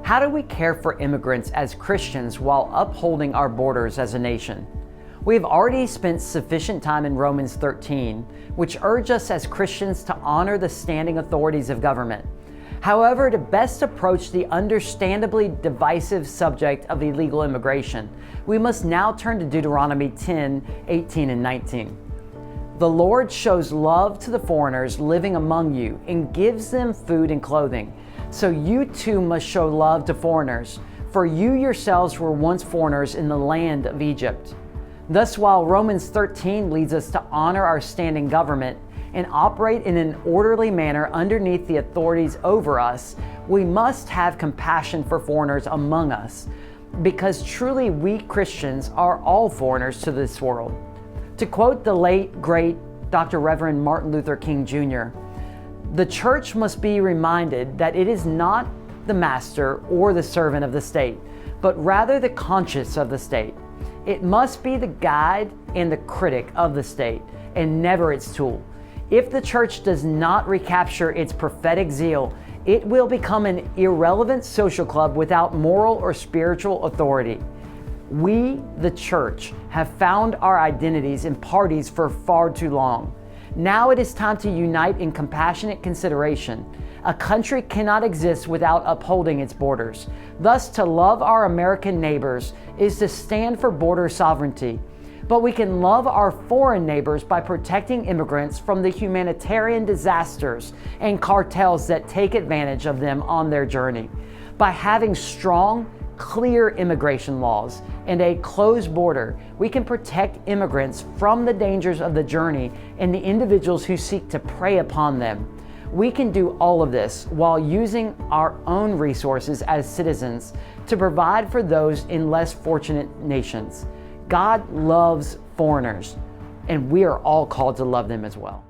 How do we care for immigrants as Christians while upholding our borders as a nation? We have already spent sufficient time in Romans 13, which urge us as Christians to honor the standing authorities of government. However, to best approach the understandably divisive subject of illegal immigration, we must now turn to Deuteronomy 10, 18, and 19. The Lord shows love to the foreigners living among you and gives them food and clothing. So you too must show love to foreigners, for you yourselves were once foreigners in the land of Egypt. Thus, while Romans 13 leads us to honor our standing government and operate in an orderly manner underneath the authorities over us, we must have compassion for foreigners among us, because truly we Christians are all foreigners to this world. To quote the late, great Dr. Reverend Martin Luther King Jr., the church must be reminded that it is not the master or the servant of the state, but rather the conscience of the state. It must be the guide and the critic of the state, and never its tool. If the church does not recapture its prophetic zeal, it will become an irrelevant social club without moral or spiritual authority. We, the church, have found our identities in parties for far too long. Now it is time to unite in compassionate consideration. A country cannot exist without upholding its borders. Thus, to love our American neighbors is to stand for border sovereignty. But we can love our foreign neighbors by protecting immigrants from the humanitarian disasters and cartels that take advantage of them on their journey. By having strong, clear immigration laws and a closed border, we can protect immigrants from the dangers of the journey and the individuals who seek to prey upon them. We can do all of this while using our own resources as citizens to provide for those in less fortunate nations. God loves foreigners, and we are all called to love them as well.